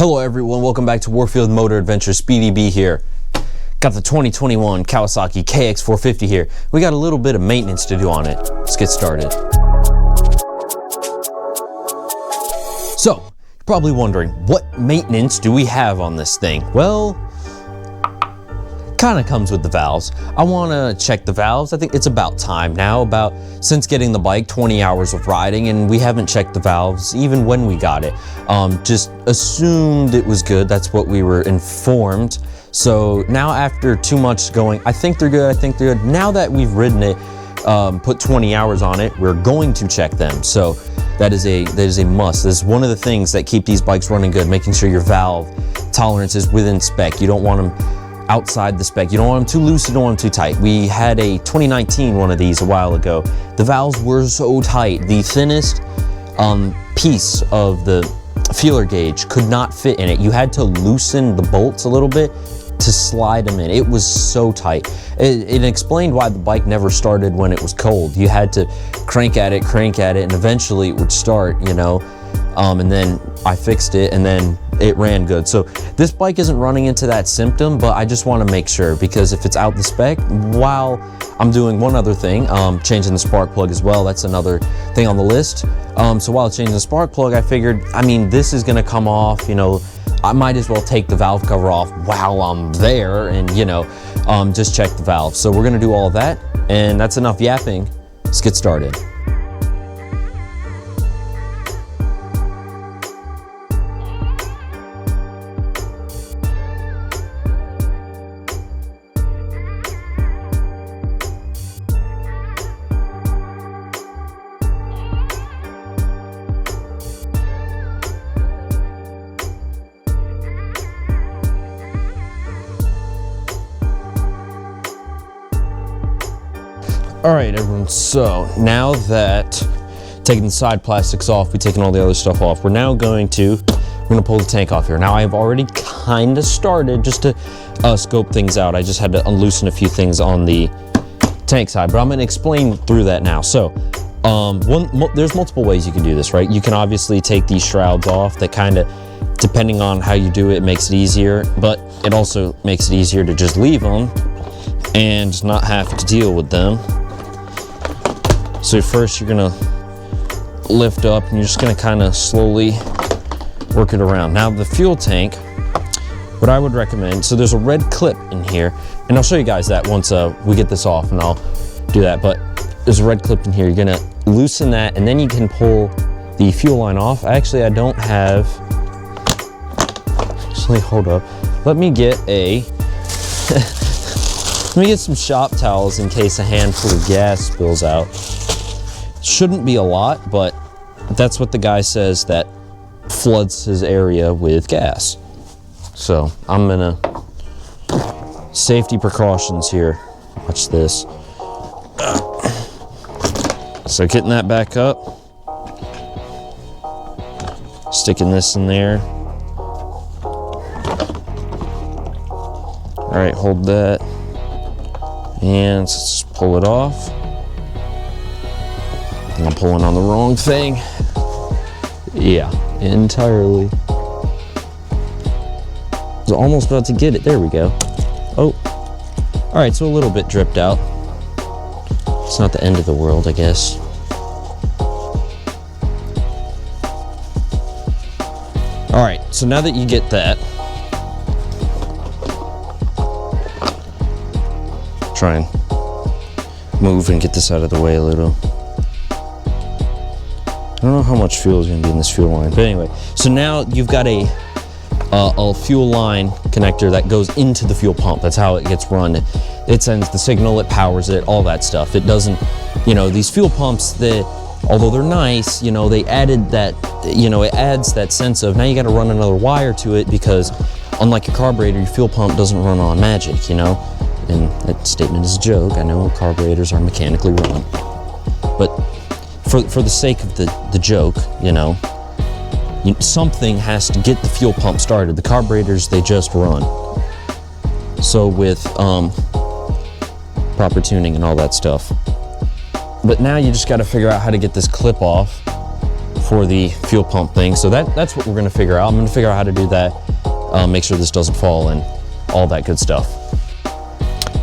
Hello everyone, welcome back to Warfield Motor Adventure. Speedy B here. Got the 2021 Kawasaki KX450 here. We got a little bit of maintenance to do on it. Let's get started. So, you're probably wondering, what maintenance do we have on this thing? Well, kind of comes with the valves. I want to check the valves. I think it's about time now, since getting the bike, 20 hours of riding, and we haven't checked the valves even when we got it. Just assumed it was good. That's what we were informed. So now after too much going, I think they're good, I think they're good. Now that we've ridden it, put 20 hours on it, we're going to check them. So that is a must. This is one of the things that keep these bikes running good, making sure your valve tolerance is within spec. You don't want them outside the spec. You don't want them too loose, you don't want them too tight. We had a 2019 one of these a while ago. The valves were so tight. The thinnest piece of the feeler gauge could not fit in it. You had to loosen the bolts a little bit to slide them in. It was so tight. It explained why the bike never started when it was cold. You had to crank at it, and eventually it would start, you know. And then I fixed it, and then it ran good. So this bike isn't running into that symptom, but I just want to make sure, because if it's out the spec, while I'm doing one other thing, changing the spark plug as well. That's another thing on the list. So while changing the spark plug, I figured, I mean, this is gonna come off, you know, I might as well take the valve cover off while I'm there and, you know, just check the valve. So we're gonna do all of that, and that's enough yapping. Let's get started. All right, everyone, so now that taking the side plastics off, we've taken all the other stuff off, we're gonna pull the tank off here. Now I've already kind of started just to scope things out. I just had to unloosen a few things on the tank side, but I'm gonna explain through that now. So there's multiple ways you can do this, right? You can obviously take these shrouds off. That kind of, depending on how you do it, makes it easier, but it also makes it easier to just leave them and not have to deal with them. So first you're gonna lift up and you're just gonna kind of slowly work it around. Now the fuel tank, what I would recommend, so there's a red clip in here, and I'll show you guys that once we get this off, and I'll do that, but there's a red clip in here. You're gonna loosen that, and then you can pull the fuel line off. Actually, I don't have, actually, hold up. Let me get let me get some shop towels in case a handful of gas spills out. Shouldn't be a lot, but that's what the guy says that floods his area with gas. So I'm gonna, safety precautions here. Watch this. So getting that back up, sticking this in there. All right, hold that. And let's just pull it off. I think I'm pulling on the wrong thing. Yeah, entirely. I was almost about to get it. There we go. Oh, all right, so a little bit dripped out. It's not the end of the world, I guess. All right, so now that you get that, try and move and get this out of the way a little. I don't know how much fuel is going to be in this fuel line, but anyway. So now you've got a fuel line connector that goes into the fuel pump. That's how it gets run. It sends the signal, it powers it, all that stuff. It doesn't, you know, these fuel pumps, that, although they're nice, you know, they added that, you know, it adds that sense of now you got to run another wire to it, because unlike your carburetor, your fuel pump doesn't run on magic, you know. And that statement is a joke. I know carburetors are mechanically run, but for the sake of the joke, you know, something has to get the fuel pump started. The carburetors, they just run. So with proper tuning and all that stuff. But now you just got to figure out how to get this clip off for the fuel pump thing. So that's what we're gonna figure out. I'm gonna figure out how to do that, make sure this doesn't fall and all that good stuff.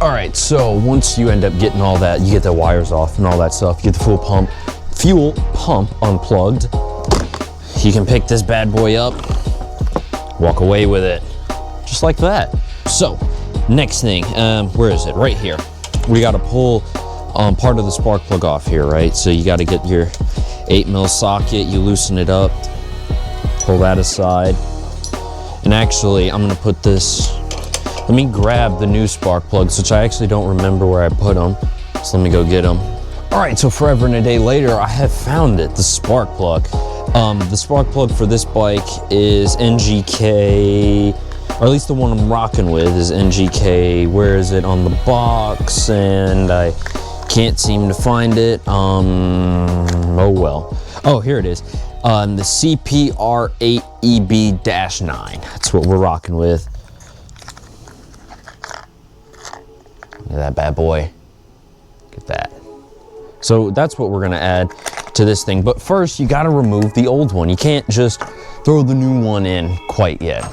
All right, so once you end up getting all that, you get the wires off and all that stuff, you get the fuel pump unplugged, you can pick this bad boy up, walk away with it, just like that. So, next thing, where is it? Right here. We gotta pull part of the spark plug off here, right? So you gotta get your 8mm socket, you loosen it up, pull that aside. And actually, I'm gonna put this, let me grab the new spark plugs, which I actually don't remember where I put them. So let me go get them. All right, so forever and a day later, I have found it, the spark plug. The spark plug for this bike is NGK, or at least the one I'm rocking with is NGK. Where is it on the box? And I can't seem to find it. Oh well. Oh, here it is. The CPR8EB-9. That's what we're rocking with. Look at that bad boy. Look at that. So that's what we're gonna add to this thing. But first, you gotta remove the old one. You can't just throw the new one in quite yet.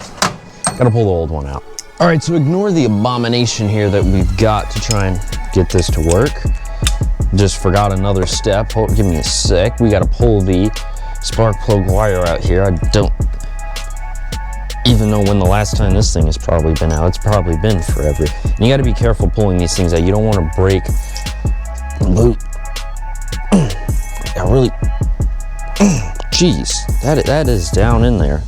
Gotta pull the old one out. All right, so ignore the abomination here that we've got to try and get this to work. Just forgot another step. Hold, give me a sec. We gotta pull the spark plug wire out here. I don't even know when the last time this thing has probably been out. It's probably been forever. And you gotta be careful pulling these things out. You don't wanna break the loop. I really, jeez, that is down in there.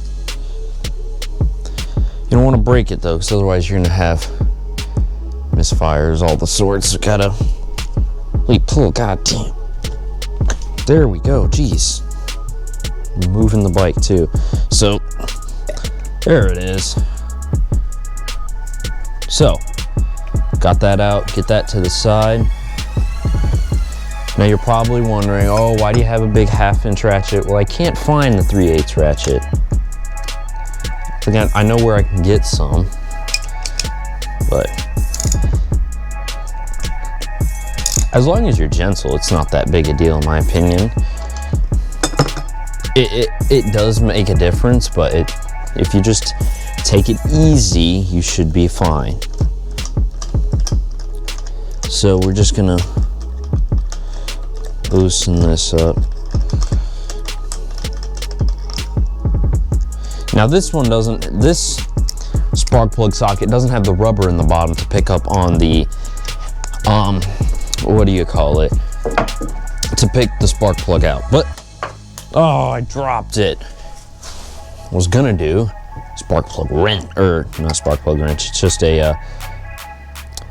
You don't want to break it though, because otherwise you're gonna have misfires, all the sorts. So gotta really pull. God damn. There we go. Jeez, moving the bike too. So there it is. So got that out. Get that to the side. Now you're probably wondering, oh, why do you have a big 1/2" ratchet? Well, I can't find the 3/8 ratchet. Again, I know where I can get some, but as long as you're gentle, it's not that big a deal in my opinion. It does make a difference, but if you just take it easy, you should be fine. So we're just gonna loosen this up. Now this one doesn't, this spark plug socket doesn't have the rubber in the bottom to pick up on the, what do you call it? To pick the spark plug out. But, oh, I dropped it. Was gonna do spark plug wrench, or not spark plug wrench, it's just a,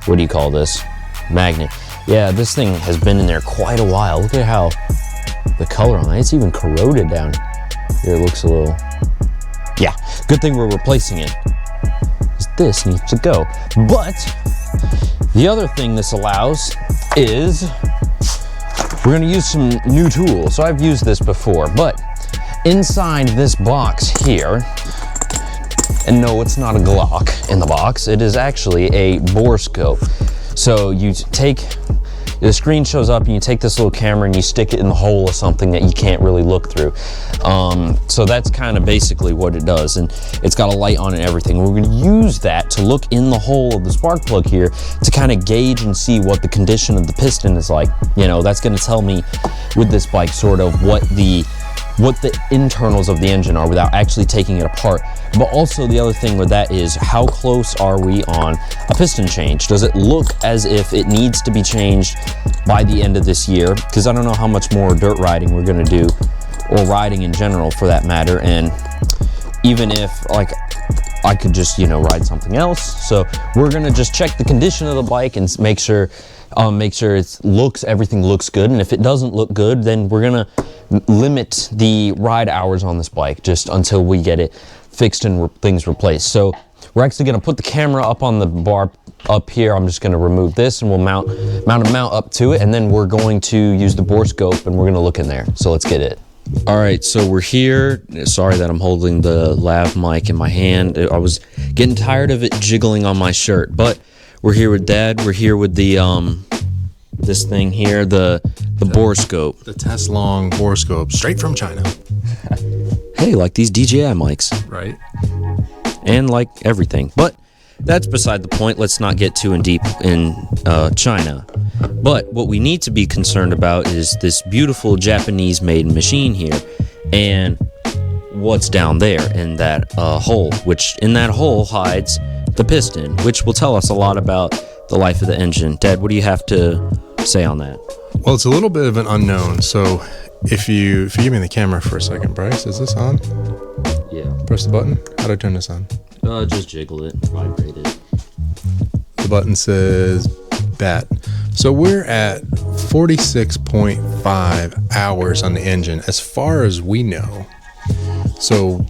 what do you call this? Magnet. Yeah, this thing has been in there quite a while. Look at how the color on it, it's even corroded down here. It looks a little, yeah, good thing we're replacing it. This needs to go. But the other thing this allows is we're gonna use some new tools. So I've used this before, but inside this box here, and no, it's not a Glock in the box, it is actually a bore scope. So you take, the screen shows up and you take this little camera and you stick it in the hole of something that you can't really look through. So that's kind of basically what it does. And it's got a light on it and everything. We're gonna use that to look in the hole of the spark plug here to kind of gauge and see what the condition of the piston is like. You know, that's gonna tell me with this bike sort of what the internals of the engine are without actually taking it apart. But also the other thing with that is how close are we on a piston change? Does it look as if it needs to be changed by the end of this year? Because I don't know how much more dirt riding we're gonna do, or riding in general for that matter. And even if like I could just, you know, ride something else. So we're gonna just check the condition of the bike and make sure everything looks good. And if it doesn't look good, then we're gonna limit the ride hours on this bike just until we get it fixed and things replaced. So we're actually gonna put the camera up on the bar up here. I'm just gonna remove this and we'll mount up to it, and then we're going to use the bore scope and we're gonna look in there. So let's get it. All right, so we're here. Sorry that I'm holding the lav mic in my hand. I was getting tired of it jiggling on my shirt, but we're here with Dad. We're here with the this thing here, the bore scope. The Tesla bore scope, straight from China. Hey, like these DJI mics. Right. And like everything. But that's beside the point. Let's not get too in deep in China. But what we need to be concerned about is this beautiful Japanese-made machine here, and what's down there in that hole, which in that hole hides the piston, which will tell us a lot about the life of the engine. Dad, what do you have to say on that? Well, it's a little bit of an unknown. So if you give me the camera for a second, Bryce, is this on? Yeah. Press the button. How do I turn this on? Just jiggle it, vibrate it. The button says bat. So we're at 46.5 hours on the engine as far as we know. So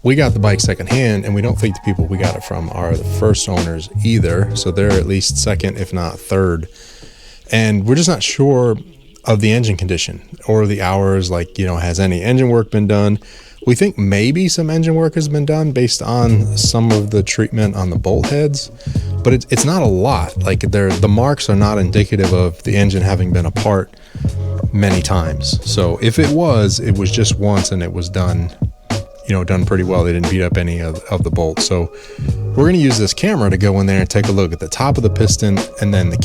we got the bike secondhand, and we don't think the people we got it from are the first owners either. So they're at least second, if not third. And we're just not sure of the engine condition or the hours, like, has any engine work been done? We think maybe some engine work has been done based on some of the treatment on the bolt heads, but it's not a lot. Like the marks are not indicative of the engine having been apart many times. So if it was just once, and it was done, done pretty well. They didn't beat up any of the bolts. So we're going to use this camera to go in there and take a look at the top of the piston, and then the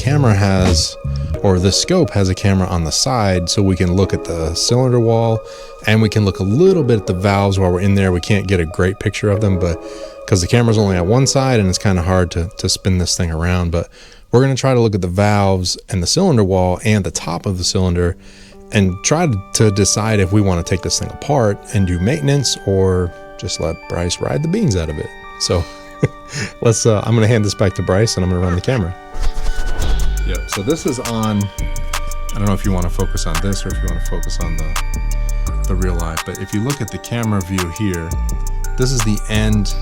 scope has a camera on the side, so we can look at the cylinder wall, and we can look a little bit at the valves while we're in there. We can't get a great picture of them, but because the camera's only at one side and it's kind of hard to spin this thing around. But we're going to try to look at the valves and the cylinder wall and the top of the cylinder, and try to decide if we want to take this thing apart and do maintenance, or just let Bryce ride the beans out of it. So let's I'm going to hand this back to Bryce, and I'm going to run the camera. Yep. So this is on, I don't know if you want to focus on this or if you want to focus on the real life, but if you look at the camera view here, this is the end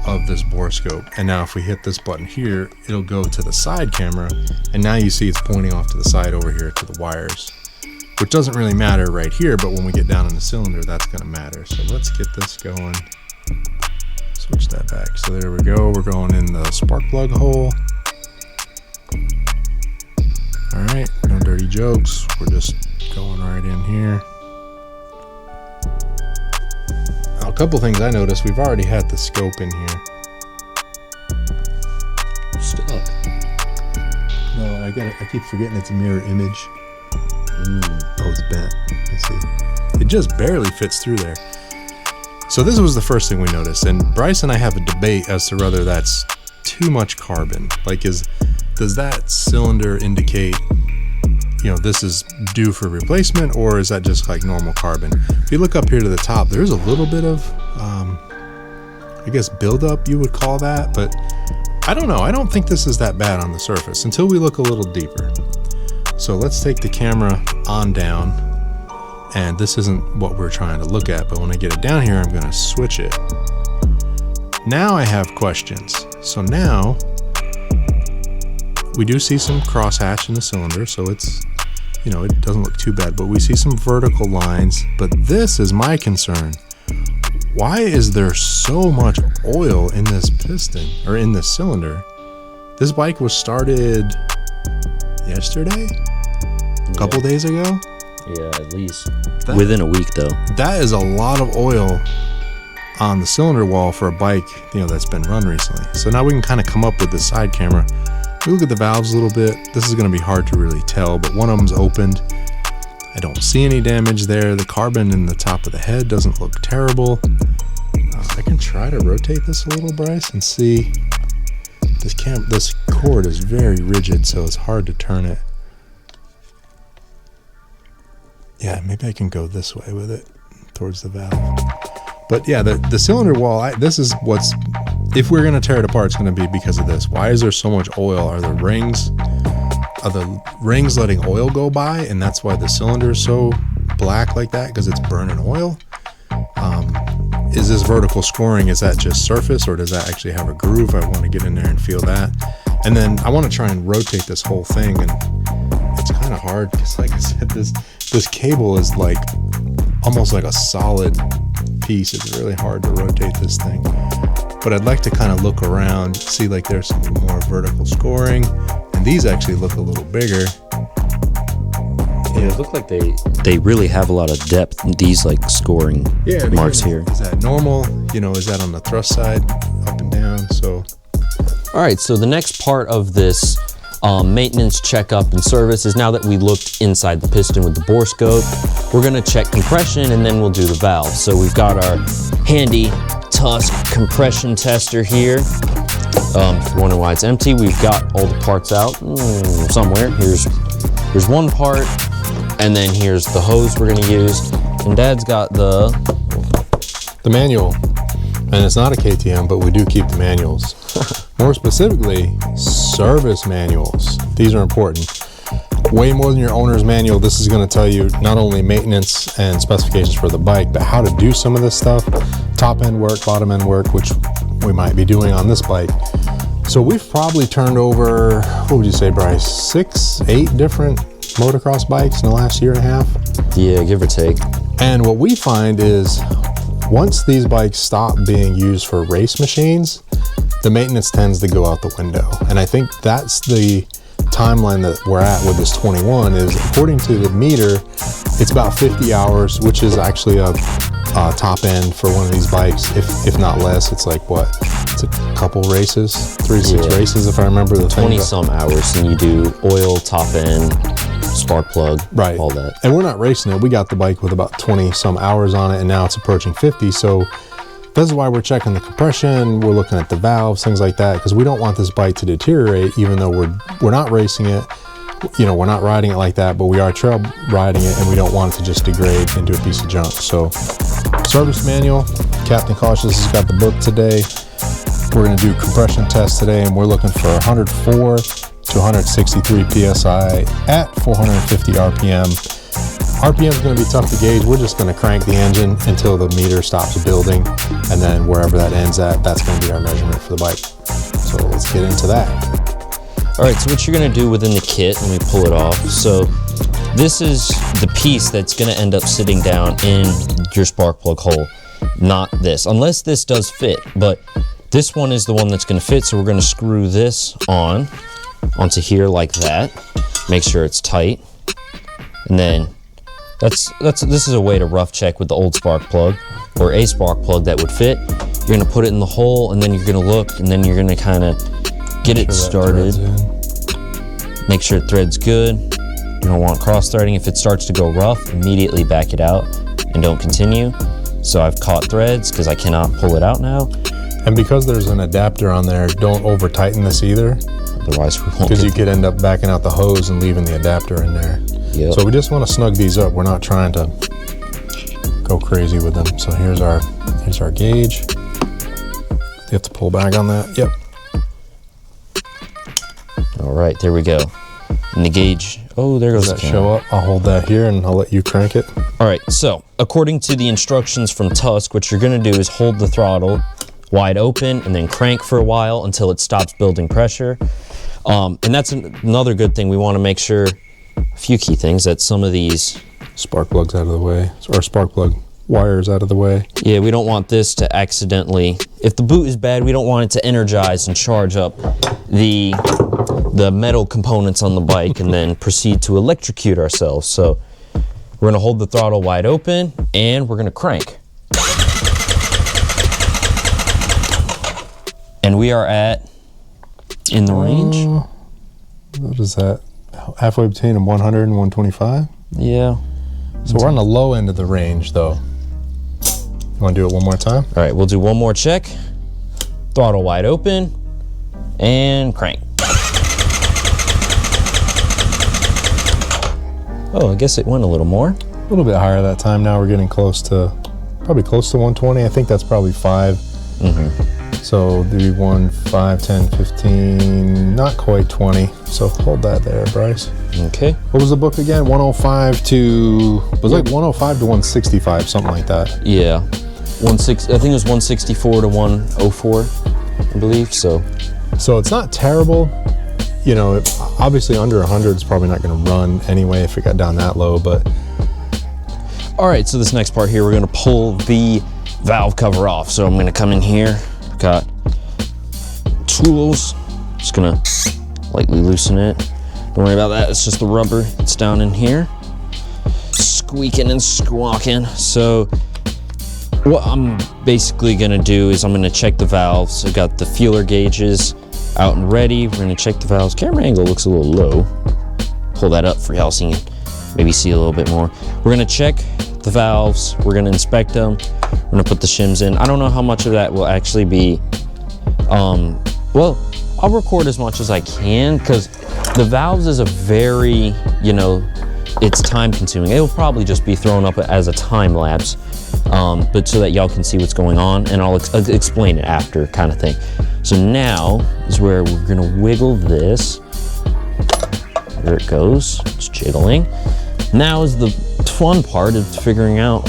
of this bore scope. And now if we hit this button here, it'll go to the side camera, and now you see it's pointing off to the side over here to the wires, which doesn't really matter right here, but when we get down in the cylinder, that's going to matter. So let's get this going. Switch that back. So there we go. We're going in the spark plug hole. All right, no dirty jokes. We're just going right in here. Now, a couple things I noticed. We've already had the scope in here. Stuck. No, I keep forgetting it's a mirror image. Oh, it's bent. Let's see. It just barely fits through there. So this was the first thing we noticed, and Bryce and I have a debate as to whether that's too much carbon. Like, does that cylinder indicate, this is due for replacement, or is that just like normal carbon? If you look up here to the top, there's a little bit of, I guess, buildup, you would call that, but I don't know. I don't think this is that bad on the surface until we look a little deeper. So let's take the camera on down, and this isn't what we're trying to look at, but when I get it down here, I'm going to switch it. Now I have questions. So now we do see some crosshatch in the cylinder, so it's, it doesn't look too bad, but we see some vertical lines. But this is my concern. Why is there so much oil in this piston, or in this cylinder? This bike was started yesterday? A couple days ago? Yeah, at least. Within a week, though. That is a lot of oil on the cylinder wall for a bike, that's been run recently. So now we can kind of come up with the side camera. We look at the valves a little bit. This is going to be hard to really tell, but one of them's opened. I don't see any damage there. The carbon in the top of the head doesn't look terrible. I can try to rotate this a little, Bryce, and see. This cord is very rigid, so it's hard to turn it. Yeah, maybe I can go this way with it towards the valve. But yeah, the cylinder wall, this is what's, if we're going to tear it apart, it's going to be because of this. Why is there so much oil? Are the rings letting oil go by, and that's why the cylinder is so black like that, because it's burning oil? Is this vertical scoring, is that just surface, or does that actually have a groove? I want to get in there and feel that. And then I want to try and rotate this whole thing, and it's kind of hard because, like I said, this cable is like almost like a solid piece. It's really hard to rotate this thing. But I'd like to kind of look around, see like there's some more vertical scoring, and these actually look a little bigger. it looked like they really have a lot of depth in these like scoring marks here. Is that normal? You know, is that on the thrust side, up and down? So. All right, so the next part of this maintenance checkup and service is now that we looked inside the piston with the bore scope, we're gonna check compression and then we'll do the valve. So we've got our handy Tusk compression tester here. If you're wondering why it's empty, we've got all the parts out somewhere. Here's one part, and then here's the hose we're gonna use. And Dad's got the manual, and it's not a KTM, but we do keep the manuals. More specifically, service manuals. These are important. Way more than your owner's manual. This is going to tell you not only maintenance and specifications for the bike, but how to do some of this stuff. Top end work, bottom end work, which we might be doing on this bike. So we've probably turned over, what would you say, Bryce, 6, 8 different motocross bikes in the last year and a half? Yeah, give or take. And what we find is once these bikes stop being used for race machines, the maintenance tends to go out the window. And I think that's the timeline that we're at with this 21 is, according to the meter, it's about 50 hours, which is actually a top end for one of these bikes, if not less. It's like, what? It's a couple races, 3-6 races, if I remember the 20 some hours, and you do oil, top end, spark plug, right, all that. And we're not racing it. We got the bike with about 20 some hours on it, and now it's approaching 50. So this is why we're checking the compression, we're looking at the valves, things like that, because we don't want this bike to deteriorate, even though we're not racing it. You know, we're not riding it like that, but we are trail riding it, and we don't want it to just degrade into a piece of junk. So service manual, Captain Cautious has got the book today. We're going to do compression tests today, and we're looking for 104 to 163 PSI at 450 RPM. RPM is going to be tough to gauge. We're just going to crank the engine until the meter stops building, and then wherever that ends at, that's going to be our measurement for the bike. So let's get into that. All right, so what you're gonna do within the kit, let me pull it off. So this is the piece that's gonna end up sitting down in your spark plug hole, not this, unless this does fit, but this one is the one that's gonna fit. So we're gonna screw this onto here like that, make sure it's tight. And then this is a way to rough check with the old spark plug or a spark plug that would fit. You're gonna put it in the hole, and then you're gonna look, and then you're gonna kind of get it started. Make sure it threads good. You don't want cross threading. If it starts to go rough, immediately back it out and don't continue. So I've caught threads because I cannot pull it out now. And because there's an adapter on there, don't over tighten this either. Otherwise we won't. Because you could end up backing out the hose and leaving the adapter in there. Yep. So we just want to snug these up. We're not trying to go crazy with them. So here's our gauge. You have to pull back on that. Yep. All right, there we go. And the gauge, oh, there goes the camera. Show up? I'll hold that here and I'll let you crank it. All right, so according to the instructions from Tusk, what you're gonna do is hold the throttle wide open and then crank for a while until it stops building pressure. And that's another good thing. We wanna make sure, a few key things, that some of these spark plugs out of the way, or spark plug wires out of the way. Yeah, we don't want this to accidentally, if the boot is bad, we don't want it to energize and charge up the metal components on the bike and then proceed to electrocute ourselves. So we're gonna hold the throttle wide open and we're gonna crank. And we are in the range. What is that? Halfway between a 100 and 125? Yeah. So we're on the low end of the range though. You wanna do it one more time? All right, we'll do one more check. Throttle wide open and crank. Oh, I guess it went a little more. A little bit higher that time. Now we're getting probably close to 120. I think that's probably 5. So do 1, 5, 10, 15, not quite 20. So hold that there, Bryce. Okay. What was the book again? 105 to, it was like 105 to 165, something like that. Yeah. I think it was 164 to 104, I believe, so. So it's not terrible. You know, obviously under 100 is probably not going to run anyway if it got down that low, but. All right, so this next part here, we're going to pull the valve cover off. So I'm going to come in here, got tools, just going to lightly loosen it. Don't worry about that, it's just the rubber that's down in here. squeaking and squawking. So what I'm basically gonna do is I'm gonna check the valves. I've got the feeler gauges out and ready. We're gonna check the valves. Camera angle looks a little low. Pull that up for y'all so you can maybe see a little bit more. We're gonna check the valves. We're gonna inspect them. We're gonna put the shims in. I don't know how much of that will actually be, well, I'll record as much as I can because the valves is a very, you know, it's time consuming. It'll probably just be thrown up as a time lapse, but so that y'all can see what's going on, and I'll explain it after, kind of thing. So now is where we're gonna wiggle this. There it goes, it's jiggling. Now is the fun part of figuring out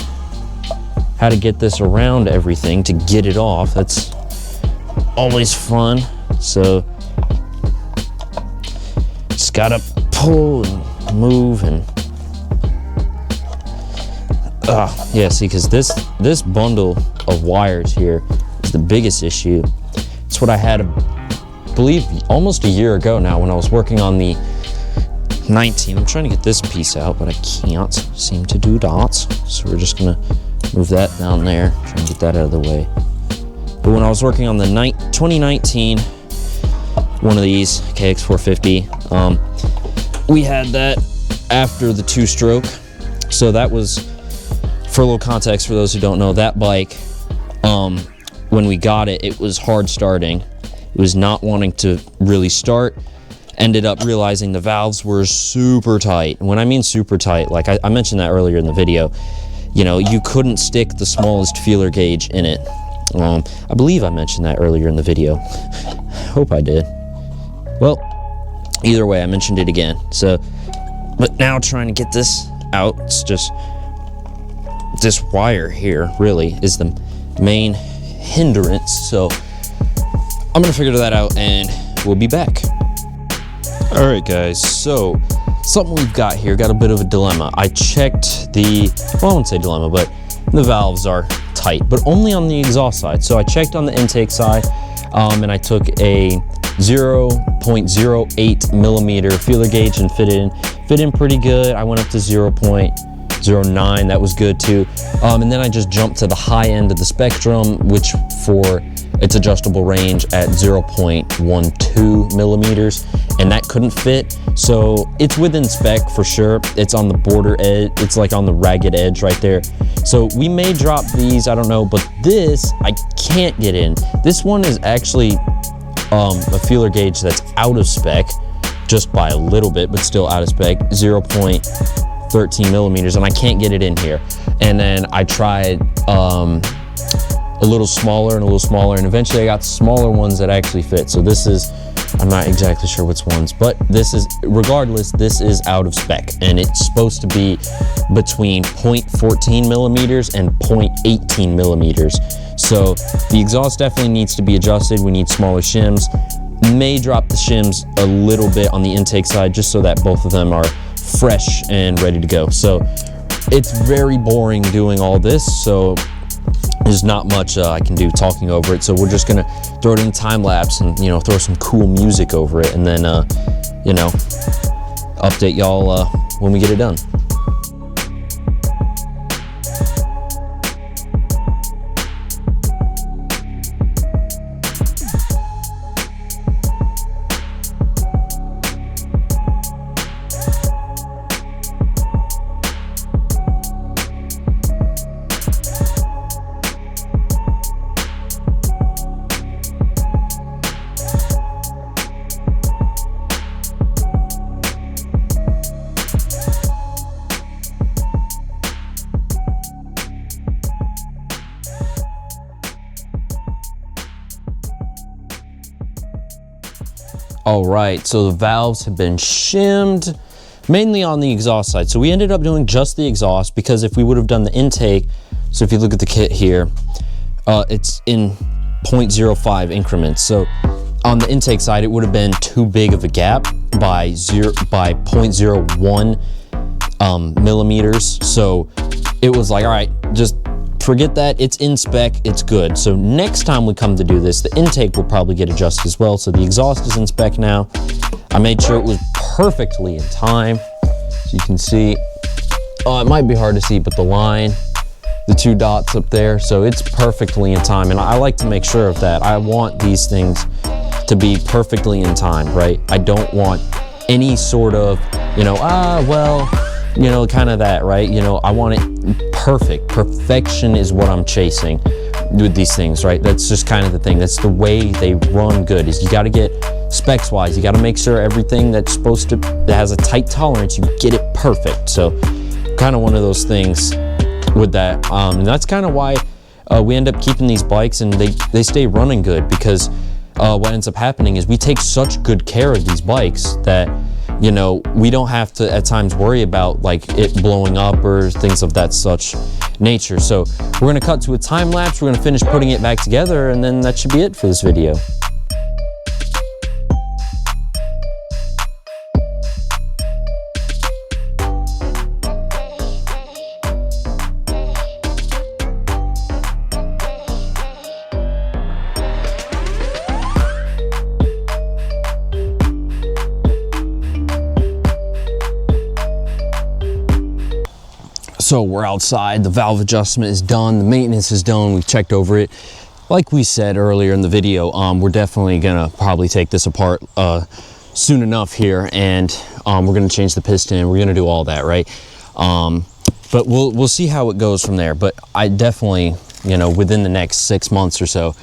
how to get this around everything to get it off. That's always fun. So just gotta pull and move and yeah, see, because this bundle of wires here is the biggest issue. It's what I had, I believe, almost a year ago now when I was working on the 19. I'm trying to get this piece out, but I can't seem to do dots. So we're just gonna move that down there, try and get that out of the way. But when I was working on the 2019, one of these, KX450, we had that after the 2-stroke. So that was, for a little context for those who don't know, that bike, when we got it, it was hard starting. It was not wanting to really start. Ended up realizing the valves were super tight. And when I mean super tight, like I mentioned that earlier in the video, you know, you couldn't stick the smallest feeler gauge in it. I believe I mentioned that earlier in the video. Hope I did. Well, either way, I mentioned it again. So, but now trying to get this out, it's just, this wire here really is the main hindrance. So I'm gonna figure that out and we'll be back. All right, guys, so something we've got here, got a bit of a dilemma. I checked the, well, I wouldn't say dilemma, but the valves are tight, but only on the exhaust side. So I checked on the intake side, and I took a 0.08 millimeter feeler gauge and fit in pretty good. I went up to 0.09, that was good too. And then I just jumped to the high end of the spectrum, which for its adjustable range at 0.12 millimeters, and that couldn't fit. So it's within spec for sure. It's on the border edge. It's like on the ragged edge right there. So we may drop these, I don't know, but this I can't get in. This one is actually a feeler gauge that's out of spec, just by a little bit, but still out of spec, 0.13 millimeters, and I can't get it in here. And then I tried a little smaller and a little smaller, and eventually I got smaller ones that actually fit. So this is, I'm not exactly sure which ones, but this is, regardless, this is out of spec, and it's supposed to be between 0.14 millimeters and 0.18 millimeters. So the exhaust definitely needs to be adjusted. We need smaller shims. May drop the shims a little bit on the intake side just so that both of them are fresh and ready to go. So it's very boring doing all this, so there's not much I can do talking over it. So we're just gonna throw it in time lapse and, you know, throw some cool music over it, and then you know, update y'all when we get it done. All right, so the valves have been shimmed, mainly on the exhaust side. So we ended up doing just the exhaust, because if we would have done the intake, so if you look at the kit here, it's in 0.05 increments. So on the intake side, it would have been too big of a gap by 0.01 millimeters. So it was like, all right, just forget that, it's in spec, it's good. So next time we come to do this, the intake will probably get adjusted as well. So the exhaust is in spec now. I made sure it was perfectly in time. So you can see it might be hard to see, but the line, the 2 dots up there, so it's perfectly in time, and I like to make sure of that. I want these things to be perfectly in time, right? I don't want any sort of, you know, well, you know, kind of that, right? You know, I want it perfect. Perfection is what I'm chasing with these things, right? That's just kind of the thing. That's the way they run good, is you got to get specs wise, you got to make sure everything that has a tight tolerance, you get it perfect. So kind of one of those things with that, and that's kind of why we end up keeping these bikes, and they stay running good, because what ends up happening is we take such good care of these bikes that, you know, we don't have to at times worry about like it blowing up or things of that such nature. So we're going to cut to a time lapse, we're going to finish putting it back together, and then that should be it for this video. So we're outside, the valve adjustment is done, the maintenance is done, we've checked over it. Like we said earlier in the video, we're definitely gonna probably take this apart soon enough here, and we're gonna change the piston, we're gonna do all that, right? But we'll see how it goes from there. But I definitely, you know, within the next 6 months or so,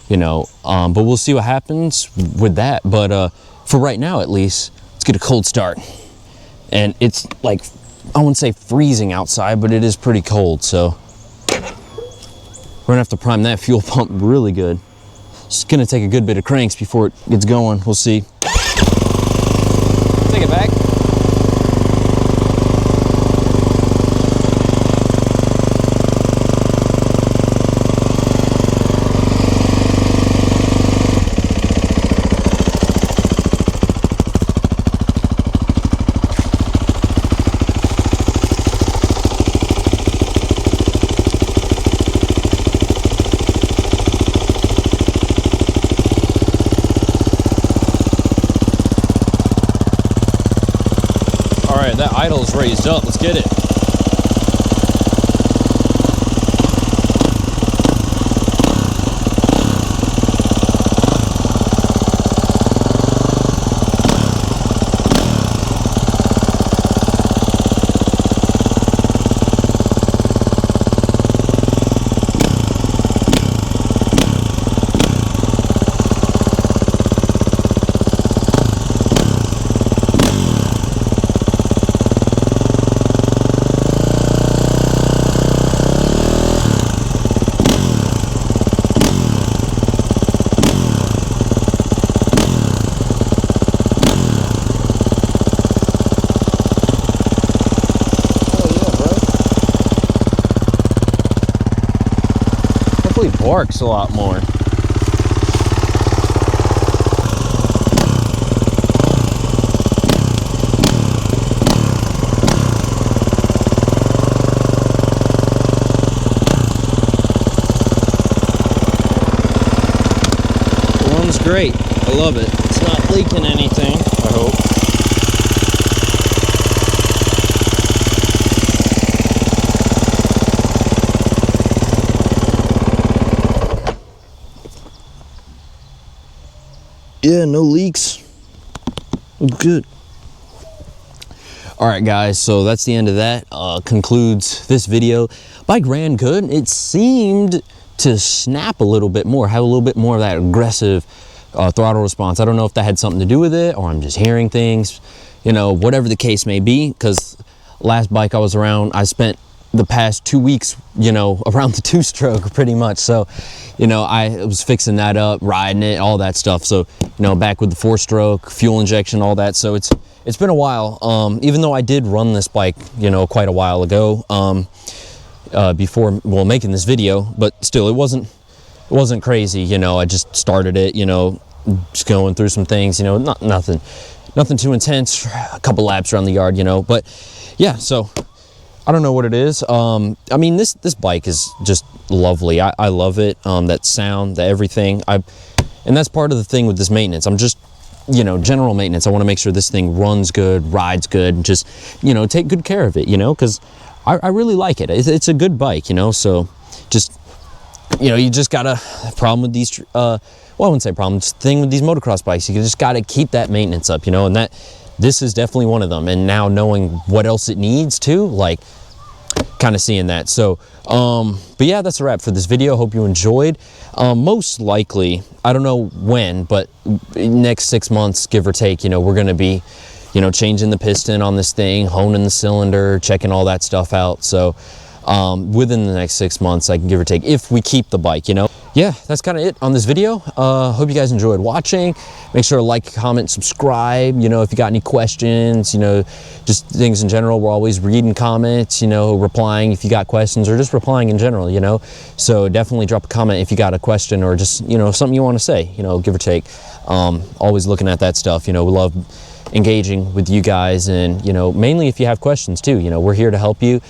you know, but we'll see what happens with that. But for right now, at least, let's get a cold start. And it's like, I wouldn't say freezing outside, but it is pretty cold, so we're gonna have to prime that fuel pump really good. It's gonna take a good bit of cranks before it gets going. We'll see. Take it back. That idle's raised up, let's get it. Barks a lot more. The one's great. I love it. It's not leaking anything, I hope. Yeah, no leaks. Good. All right, guys, so that's the end of that. Concludes this video. Bike ran good. It seemed to snap a little bit more, have a little bit more of that aggressive throttle response. I don't know if that had something to do with it, or I'm just hearing things, you know, whatever the case may be, because last bike I was around, I spent the past 2 weeks, you know, around the 2-stroke pretty much. So, you know, I was fixing that up, riding it, all that stuff. So, you know, back with the 4-stroke, fuel injection, all that. So it's been a while. Even though I did run this bike, you know, quite a while ago, before, well, making this video, but still, it wasn't crazy. You know, I just started it, you know, just going through some things, you know, nothing too intense, a couple laps around the yard, you know. But yeah, so I don't know what it is. I mean, this bike is just lovely. I love it. That sound, the everything. And that's part of the thing with this maintenance. I'm just, you know, general maintenance. I want to make sure this thing runs good, rides good, and just, you know, take good care of it, you know, because I really like it. It's a good bike, you know, so just, you know, you just got a problem with these, well, I wouldn't say problem, just thing with these motocross bikes. You just got to keep that maintenance up, you know, and this is definitely one of them. And now knowing what else it needs too, like, kind of seeing that. So, but yeah, that's a wrap for this video. Hope you enjoyed. Most likely, I don't know when, but next 6 months, give or take, you know, we're going to be, you know, changing the piston on this thing, honing the cylinder, checking all that stuff out. So within the next 6 months, I can give or take, if we keep the bike, you know. Yeah, that's kind of it on this video. Hope you guys enjoyed watching. Make sure to like, comment, subscribe. You know, if you got any questions, you know, just things in general, we're always reading comments, you know, replying if you got questions, or just replying in general, you know. So definitely drop a comment if you got a question, or just, you know, something you want to say, you know, give or take. Always looking at that stuff, you know. We love engaging with you guys, and, you know, mainly if you have questions too, you know, we're here to help you.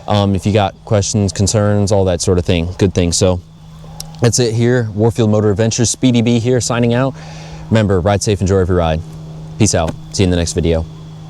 If you got questions, concerns, all that sort of thing, good thing. So that's it here. Warfield Motor Adventures, Speedy B here, signing out. Remember, ride safe, enjoy every ride. Peace out. See you in the next video.